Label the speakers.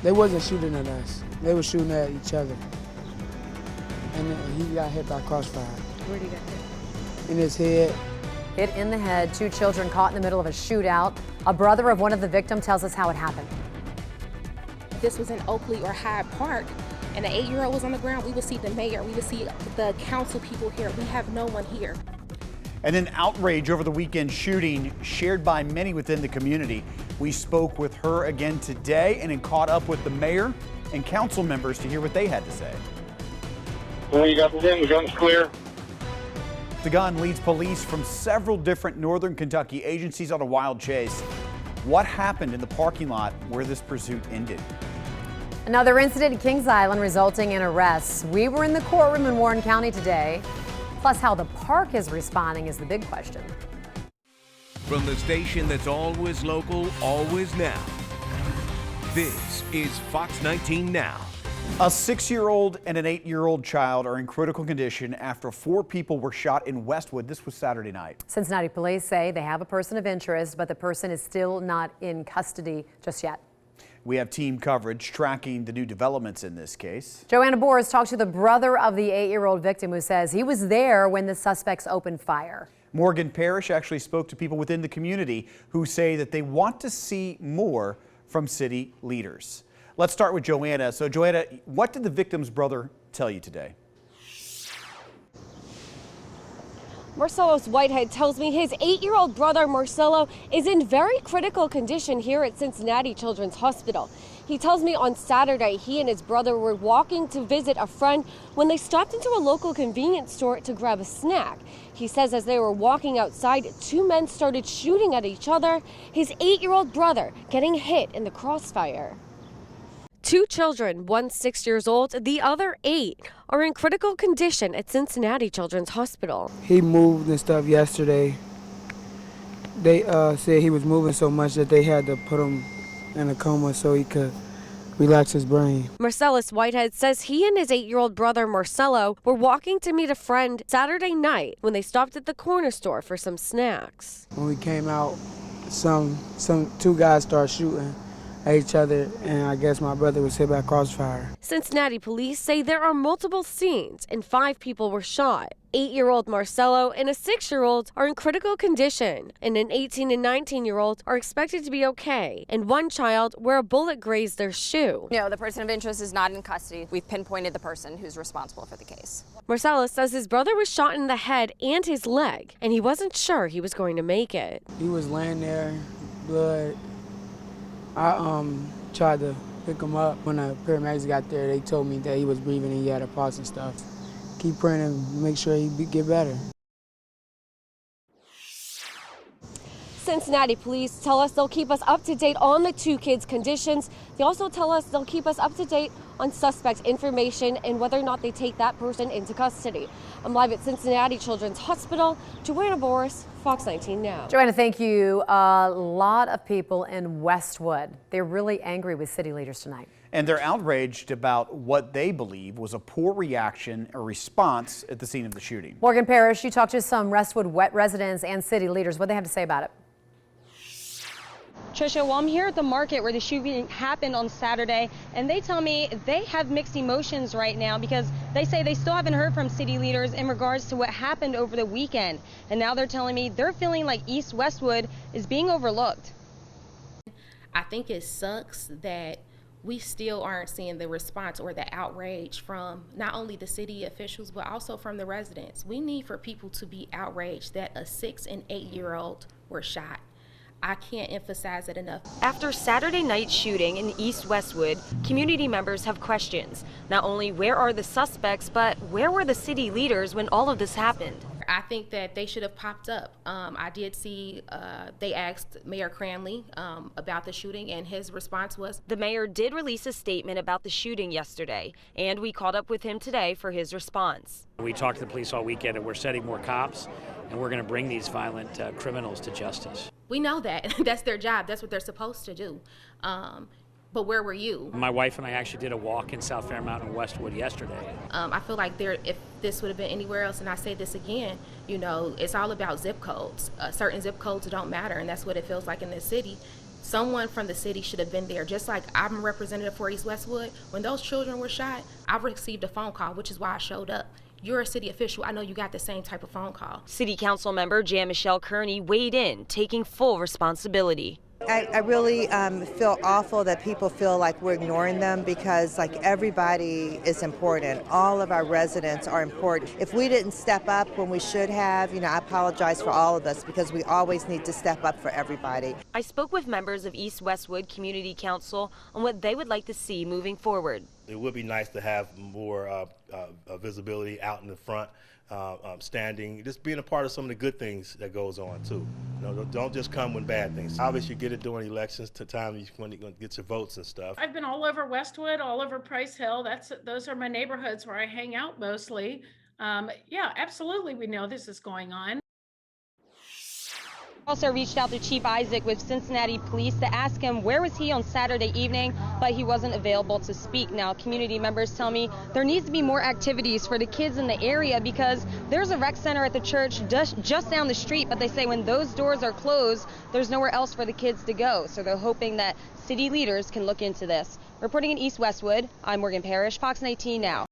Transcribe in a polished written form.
Speaker 1: They wasn't shooting at us. They were shooting at each other. And he got hit by crossfire.
Speaker 2: Where did he get hit?
Speaker 1: In his head.
Speaker 3: Hit in the head. 2 children caught in the middle of a shootout. A brother of one of the victims tells us how it happened.
Speaker 4: This was in Oakley or Hyde Park, and the 8-year-old was on the ground. We would see the mayor, we would see the council people here. We have no one here.
Speaker 5: And an outrage over the weekend shooting shared by many within the community. We spoke with her again today and then caught up with the mayor and council members to hear what they had to say.
Speaker 6: Well, you got the gun's clear.
Speaker 5: The gun leads police from several different northern Kentucky agencies on a wild chase. What happened in the parking lot where this pursuit ended?
Speaker 3: Another incident in Kings Island resulting in arrests. We were in the courtroom in Warren County today. Plus, how the park is responding is the big question.
Speaker 7: From the station that's always local, always now. This is Fox 19 Now.
Speaker 5: A 6-year-old and an 8-year-old child are in critical condition after 4 people were shot in Westwood. This was Saturday night.
Speaker 3: Cincinnati police say they have a person of interest, but the person is still not in custody just yet.
Speaker 5: We have team coverage tracking the new developments in this case.
Speaker 3: Joanna Bouras talked to the brother of the 8-year-old victim who says he was there when the suspects opened fire.
Speaker 5: Morgan Parrish actually spoke to people within the community who say that they want to see more from city leaders. Let's start with Joanna. So Joanna, what did the victim's brother tell you today?
Speaker 8: Marcelo's Whitehead tells me his 8-year-old brother Marcelo is in very critical condition here at Cincinnati Children's Hospital. He tells me on Saturday he and his brother were walking to visit a friend when they stopped into a local convenience store to grab a snack. He says as they were walking outside, 2 men started shooting at each other, his 8-year-old brother getting hit in the crossfire. 2 children, one 6 years old, the other 8, are in critical condition at Cincinnati Children's Hospital.
Speaker 1: He moved and stuff yesterday. They said he was moving so much that they had to put him in a coma so he could relax his brain.
Speaker 8: Marcellus Whitehead says he and his 8-year-old brother Marcelo were walking to meet a friend Saturday night when they stopped at the corner store for some snacks.
Speaker 1: When we came out, some 2 guys started shooting at each other, and I guess my brother was hit by crossfire.
Speaker 8: Cincinnati police say there are multiple scenes and 5 people were shot. 8-year-old Marcelo and a 6-year-old are in critical condition, and an 18 and 19-year-old are expected to be okay, and 1 child where a bullet grazed their shoe.
Speaker 9: No, the person of interest is not in custody. We've pinpointed the person who's responsible for the case.
Speaker 8: Marcelo says his brother was shot in the head and his leg, and he wasn't sure he was going to make it.
Speaker 1: He was laying there, blood. I tried to pick him up. When the paramedics got there, they told me that he was breathing and he had a pulse and stuff. Keep praying and make sure he get better.
Speaker 8: Cincinnati police tell us they'll keep us up to date on the 2 kids' conditions. They also tell us they'll keep us up to date on suspects' information and whether or not they take that person into custody. I'm live at Cincinnati Children's Hospital. Joanna Bouras, Fox 19 Now.
Speaker 3: Joanna, thank you. A lot of people in Westwood, they're really angry with city leaders tonight.
Speaker 5: And they're outraged about what they believe was a poor reaction or response at the scene of the shooting.
Speaker 3: Morgan Parrish, you talked to some Westwood residents and city leaders. What do they have to say about it?
Speaker 10: Tricia, well, I'm here at the market where the shooting happened on Saturday, and they tell me they have mixed emotions right now because they say they still haven't heard from city leaders in regards to what happened over the weekend. And now they're telling me they're feeling like East Westwood is being overlooked.
Speaker 11: I think it sucks that we still aren't seeing the response or the outrage from not only the city officials, but also from the residents. We need for people to be outraged that a 6- and 8-year-old were shot. I can't emphasize it enough.
Speaker 8: After Saturday night shooting in East Westwood, community members have questions. Not only where are the suspects, but where were the city leaders when all of this happened?
Speaker 11: I think that they should have popped up. I did see they asked Mayor Cranley about the shooting, and his response was...
Speaker 8: The mayor did release a statement about the shooting yesterday, and we caught up with him today for his response.
Speaker 12: We talked to the police all weekend, and we're setting more cops, and we're going to bring these violent criminals to justice.
Speaker 11: We know that. That's their job. That's what they're supposed to do. But where were you?
Speaker 12: My wife and I actually did a walk in South Fairmount and Westwood yesterday.
Speaker 11: I feel like if this would have been anywhere else, and I say this again, you know, it's all about zip codes. Certain zip codes don't matter, and that's what it feels like in this city. someone from the city should have been there. Just like I'm a representative for East Westwood, when those children were shot, I received a phone call, which is why I showed up. You're a city official. I know you got the same type of phone call.
Speaker 2: City Council member Jan Michelle Kearney weighed in, taking full responsibility.
Speaker 13: I really feel awful that people feel like we're ignoring them, because like everybody is important. All of our residents are important. If we didn't step up when we should have, I apologize for all of us, because we always need to step up for everybody.
Speaker 2: I spoke with members of East Westwood Community Council on what they would like to see moving forward.
Speaker 14: It would be nice to have more visibility out in the front, standing, just being a part of some of the good things that goes on too. Don't just come when bad things. Obviously, you get it during elections, to time when you're going to get your votes and stuff.
Speaker 15: I've been all over Westwood, all over Price Hill. Those are my neighborhoods where I hang out mostly. Yeah, absolutely, we know this is going on.
Speaker 10: Also reached out to Chief Isaac with Cincinnati Police to ask him where was he on Saturday evening, but he wasn't available to speak. Now, community members tell me there needs to be more activities for the kids in the area, because there's a rec center at the church just down the street, but they say when those doors are closed, there's nowhere else for the kids to go. So they're hoping that city leaders can look into this. Reporting in East Westwood, I'm Morgan Parrish, Fox 19 Now.